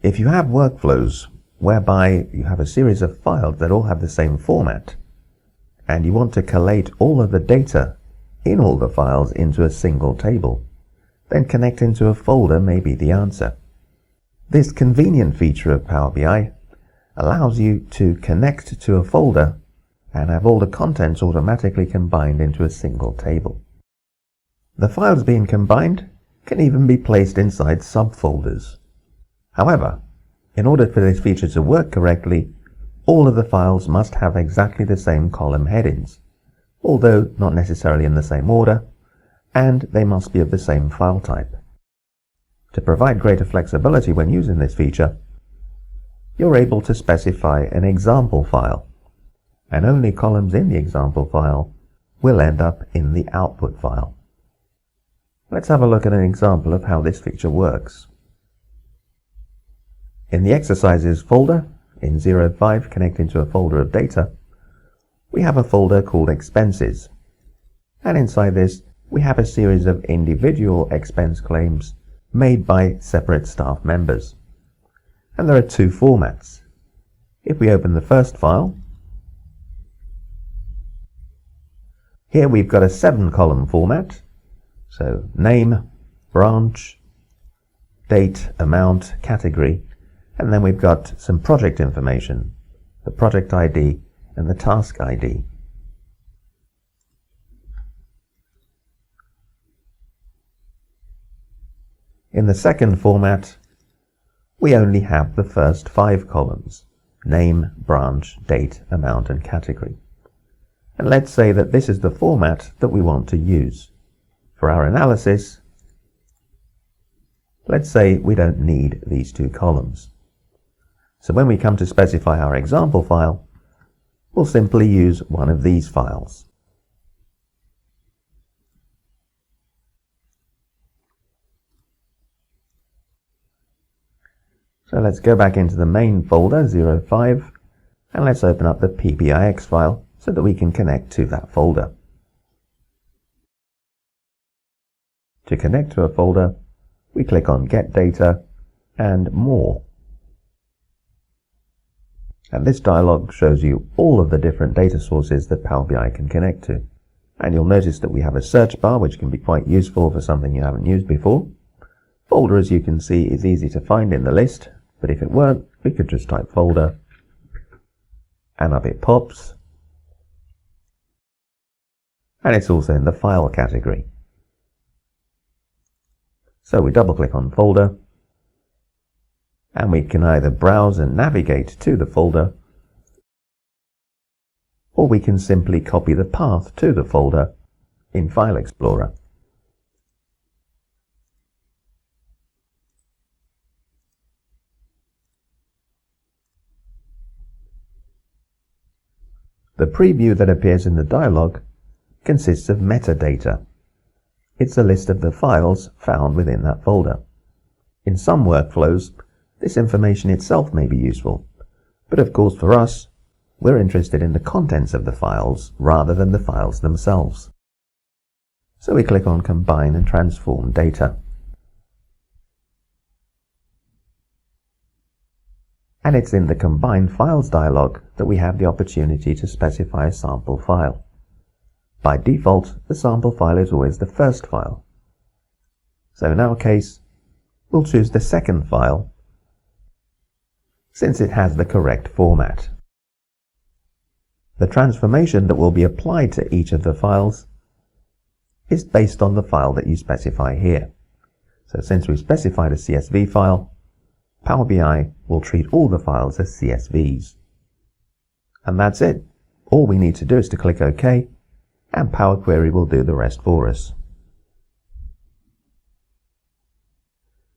If you have workflows whereby you have a series of files that all have the same format, and you want to collate all of the data in all the files into a single table, then connecting to a folder may be the answer. This convenient feature of Power BI allows you to connect to a folder and have all the contents automatically combined into a single table. The files being combined can even be placed inside subfolders. However, in order for this feature to work correctly, all of the files must have exactly the same column headings, although not necessarily in the same order, and they must be of the same file type. To provide greater flexibility when using this feature, you're able to specify an example file, and only columns in the example file will end up in the output file. Let's have a look at an example of how this feature works. In the exercises folder, in 05 connecting to a folder of data, we have a folder called expenses, and inside this we have a series of individual expense claims made by separate staff members. And there are two formats. If we open the first file, here we've got a 7-column format, so name, branch, date, amount, category, and then we've got some project information, the project ID and the task ID. In the second format, we only have the first 5 columns, name, branch, date, amount, and category. And let's say that this is the format that we want to use. For our analysis, let's say we don't need these 2 columns. So when we come to specify our example file, we'll simply use one of these files. So let's go back into the main folder 05 and let's open up the PBIX file so that we can connect to that folder. To connect to a folder, we click on Get Data and More. And this dialog shows you all of the different data sources that Power BI can connect to. And you'll notice that we have a search bar, which can be quite useful for something you haven't used before. Folder, as you can see, is easy to find in the list, but if it weren't, we could just type folder, and up it pops. And it's also in the file category. So we double click on folder, and we can either browse and navigate to the folder, or we can simply copy the path to the folder in File Explorer. The preview that appears in the dialog consists of metadata. It's a list of the files found within that folder. In some workflows, this information itself may be useful, but of course for us, we're interested in the contents of the files rather than the files themselves. So we click on Combine and Transform Data. And it's in the Combine Files dialog that we have the opportunity to specify a sample file. By default, the sample file is always the first file. So in our case, we'll choose the second file, since it has the correct format. The transformation that will be applied to each of the files is based on the file that you specify here. So since we've specified a CSV file, Power BI will treat all the files as CSVs. And that's it. All we need to do is to click OK, and Power Query will do the rest for us.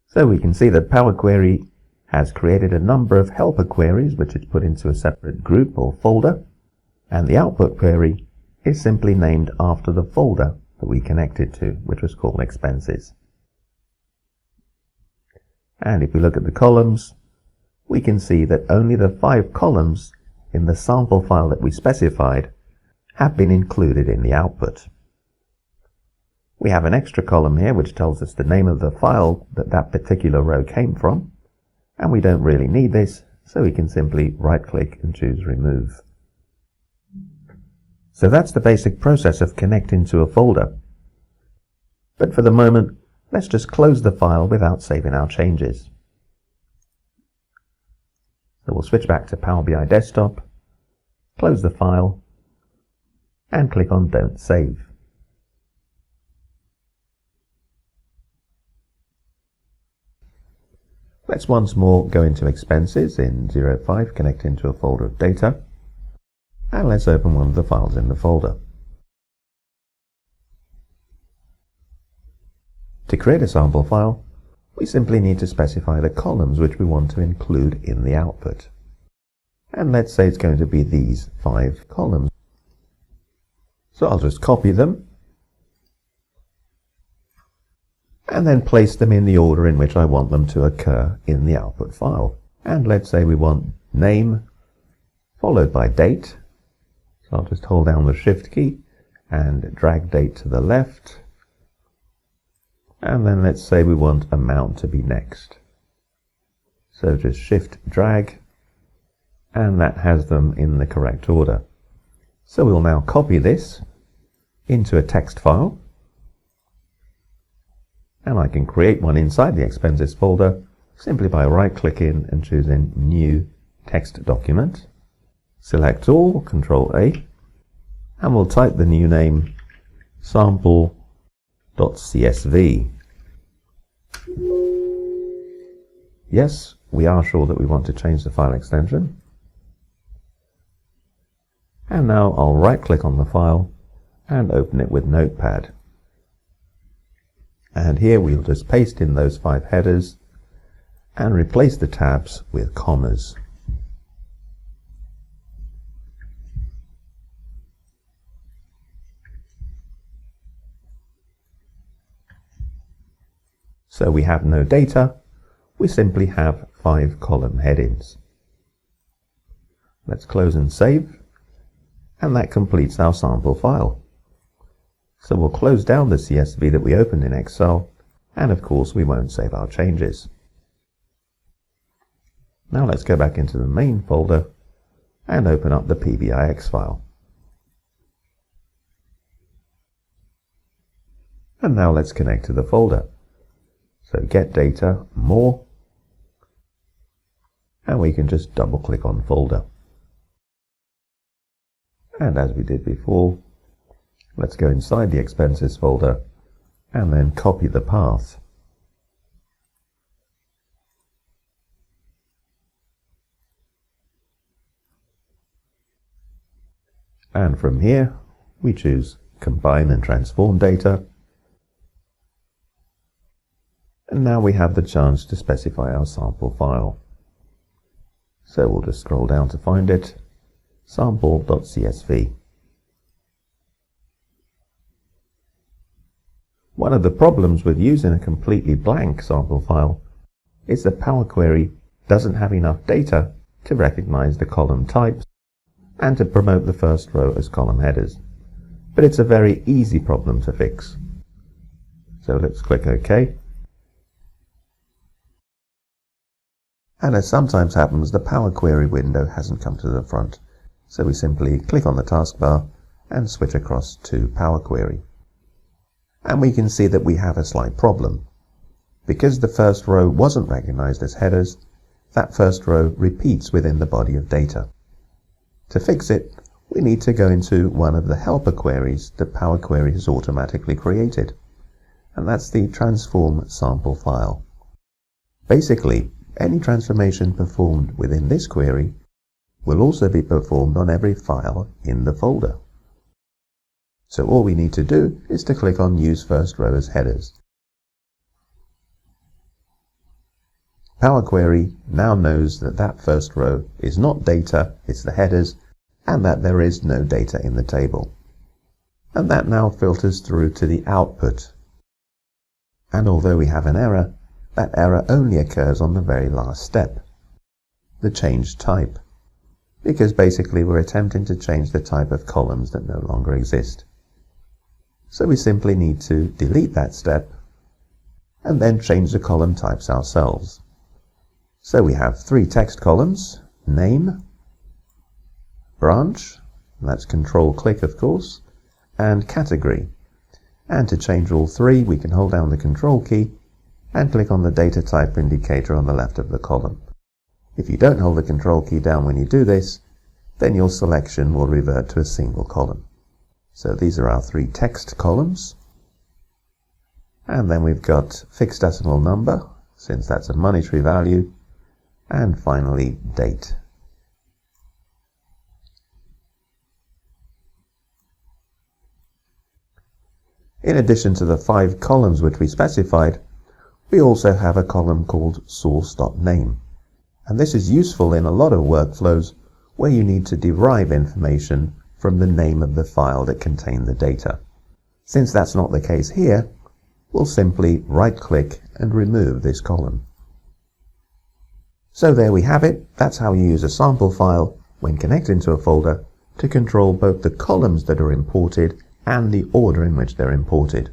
So we can see that Power Query has created a number of helper queries which it's put into a separate group or folder, and the output query is simply named after the folder that we connected to, which was called expenses. And if we look at the columns, we can see that only the 5 columns in the sample file that we specified have been included in the output. We have an extra column here which tells us the name of the file that that particular row came from, And we don't really need this, so we can simply right-click and choose Remove. So that's the basic process of connecting to a folder. But for the moment, let's just close the file without saving our changes. So we'll switch back to Power BI Desktop, close the file, and click on Don't Save. Let's once more go into Expenses in 05, connect into a folder of data, and let's open one of the files in the folder. To create a sample file, we simply need to specify the columns which we want to include in the output. And let's say it's going to be these 5 columns. So I'll just copy them, and then place them in the order in which I want them to occur in the output file. And let's say we want name followed by date. So I'll just hold down the Shift key and drag date to the left. And then let's say we want amount to be next. So just Shift drag, and that has them in the correct order. So we'll now copy this into a text file. And I can create one inside the Expenses folder simply by right-clicking and choosing New Text Document. Select all, Control-A, and we'll type the new name sample.csv. Yes, we are sure that we want to change the file extension. And now I'll right-click on the file and open it with Notepad. And here we'll just paste in those 5 headers and replace the tabs with commas. So we have no data, we simply have 5 column headings. Let's close and save, and that completes our sample file. So we'll close down the CSV that we opened in Excel, and of course we won't save our changes. Now let's go back into the main folder and open up the PBIX file. And now let's connect to the folder. So Get Data, More, and we can just double click on Folder. And as we did before, let's go inside the Expenses folder and then copy the path. And from here, we choose Combine and Transform Data. And now we have the chance to specify our sample file. So we'll just scroll down to find it, sample.csv. One of the problems with using a completely blank sample file is that Power Query doesn't have enough data to recognize the column types and to promote the first row as column headers. But it's a very easy problem to fix. So let's click OK. And as sometimes happens, the Power Query window hasn't come to the front. So we simply click on the taskbar and switch across to Power Query. And we can see that we have a slight problem. Because the first row wasn't recognized as headers, that first row repeats within the body of data. To fix it, we need to go into one of the helper queries that Power Query has automatically created. And that's the transform sample file. Basically, any transformation performed within this query will also be performed on every file in the folder. So all we need to do is to click on Use First Row as Headers. Power Query now knows that that first row is not data, it's the headers, and that there is no data in the table. And that now filters through to the output. And although we have an error, that error only occurs on the very last step, the change type, because basically we're attempting to change the type of columns that no longer exist. So we simply need to delete that step and then change the column types ourselves. So we have 3 text columns: name, branch, that's Control-click of course, and category. And to change all 3, we can hold down the Control key and click on the data type indicator on the left of the column. If you don't hold the Control key down when you do this, then your selection will revert to a single column. So these are our 3 text columns. And then we've got fixed decimal number, since that's a monetary value, and finally date. In addition to the 5 columns which we specified, we also have a column called source.name. And this is useful in a lot of workflows where you need to derive information from the name of the file that contained the data. Since that's not the case here, we'll simply right-click and remove this column. So there we have it. That's how you use a sample file when connecting to a folder to control both the columns that are imported and the order in which they're imported.